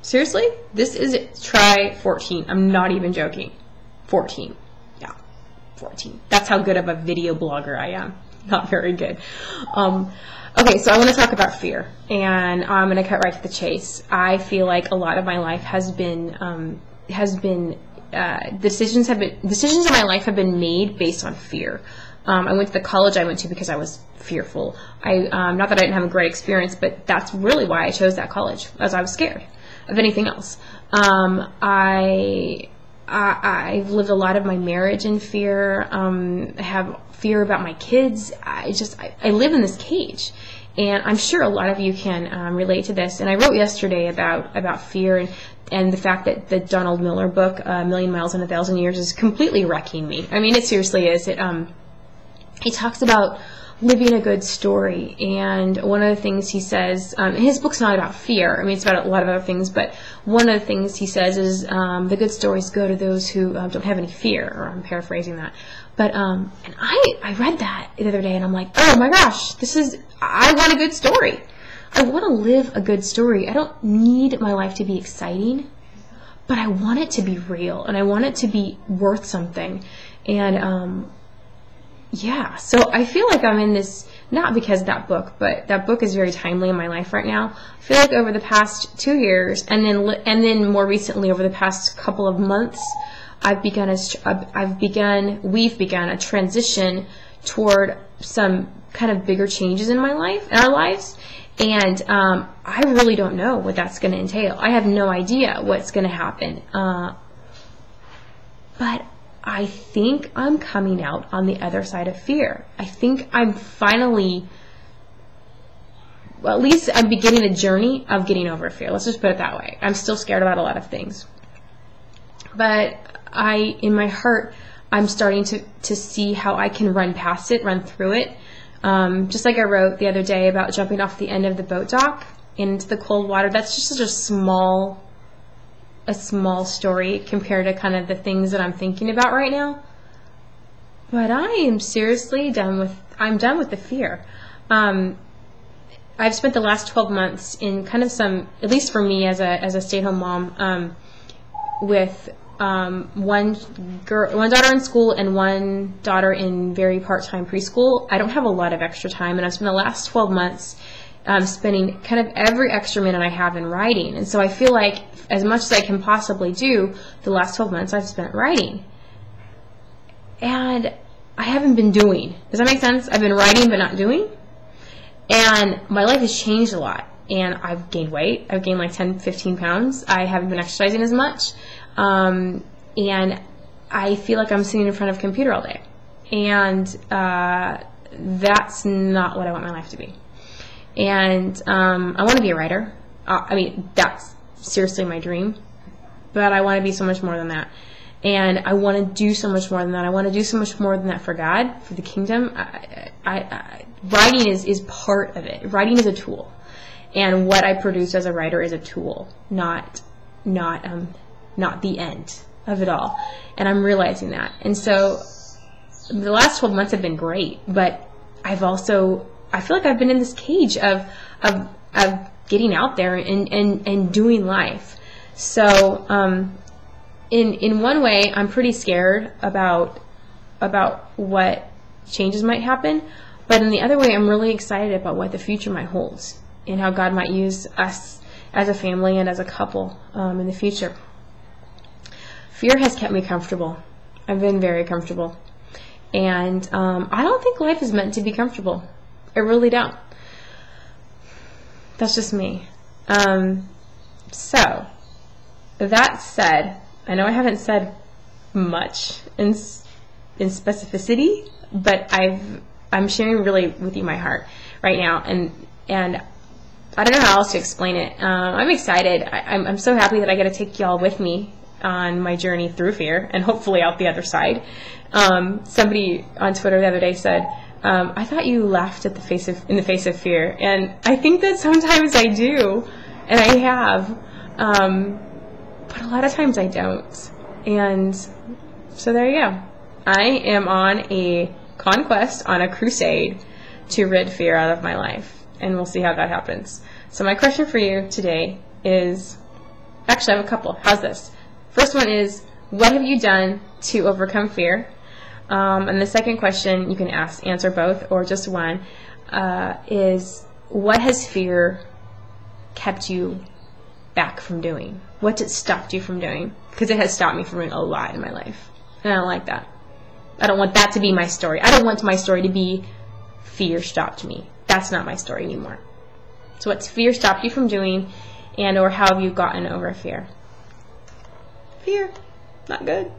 Seriously, this is try 14. I'm not even joking. 14. Yeah, 14. That's how good of a video blogger I am. Not very good. Okay, so I want to talk about fear, and I'm going to cut right to the chase. I feel like a lot of my life decisions in my life have been made based on fear. I went to the college I went to because I was fearful. Not that I didn't have a great experience, but that's really why I chose that college, as I was scared of anything else. I've lived a lot of my marriage in fear. I have fear about my kids. I live in this cage, and I'm sure a lot of you can relate to this. And I wrote yesterday about fear and the fact that the Donald Miller book, A Million Miles in a Thousand Years, is completely wrecking me. I mean, it seriously is. He talks about living a good story, and one of the things he says, his book's not about fear. I mean, it's about a lot of other things, but one of the things he says is the good stories go to those who don't have any fear, or I'm paraphrasing that. But and I read that the other day, and I'm like, oh my gosh, I want a good story. I want to live a good story. I don't need my life to be exciting, but I want it to be real, and I want it to be worth something. And yeah, so I feel like I'm in this, not because of that book, but that book is very timely in my life right now. I feel like over the past 2 years, and then more recently over the past couple of months, we've begun a transition toward some kind of bigger changes in our lives, and I really don't know what that's going to entail. I have no idea what's going to happen, but I think I'm coming out on the other side of fear. I think I'm finally, well, at least I'm beginning the journey of getting over fear. Let's just put it that way. I'm still scared about a lot of things, but in my heart, I'm starting to see how I can run past it, run through it. Just like I wrote the other day about jumping off the end of the boat dock into the cold water. That's just such a small story compared to kind of the things that I'm thinking about right now. But I am seriously done with the fear. I've spent the last 12 months in kind of at least for me as a stay-at-home mom, with one daughter in school and one daughter in very part-time preschool. I don't have a lot of extra time, and I've spent the last 12 months spending kind of every extra minute I have in writing. And so I feel like as much as I can possibly do, the last 12 months I've spent writing. And I haven't been doing. Does that make sense? I've been writing but not doing. And my life has changed a lot. And I've gained weight. I've gained like 10, 15 pounds. I haven't been exercising as much. And I feel like I'm sitting in front of a computer all day. And that's not what I want my life to be. And I want to be a writer. I mean, that's seriously my dream. But I want to be so much more than that. And I want to do so much more than that. I want to do so much more than that for God, for the kingdom. Writing is part of it. Writing is a tool. And what I produce as a writer is a tool, not the end of it all. And I'm realizing that. And so the last 12 months have been great, but I feel like I've been in this cage of getting out there and doing life. So in one way, I'm pretty scared about what changes might happen, but in the other way, I'm really excited about what the future might hold and how God might use us as a family and as a couple in the future. Fear has kept me comfortable. I've been very comfortable. And I don't think life is meant to be comfortable. I really don't. That's just me. So, that said, I know I haven't said much in specificity, but I'm sharing really with you my heart right now, and I don't know how else to explain it. I'm excited. I'm so happy that I get to take y'all with me on my journey through fear, and hopefully out the other side. Somebody on Twitter the other day said, I thought you laughed in the face of fear, and I think that sometimes I do, and I have, but a lot of times I don't. And so there you go. I am on a conquest, on a crusade to rid fear out of my life, and we'll see how that happens. So my question for you today is, Actually, I have a couple. How's this? First one is, what have you done to overcome fear? And the second question, you can answer both or just one, is what has fear kept you back from doing? What's it stopped you from doing? Because it has stopped me from doing a lot in my life. And I don't like that. I don't want that to be my story. I don't want my story to be fear stopped me. That's not my story anymore. So what's fear stopped you from doing, and or how have you gotten over fear? Fear, not good.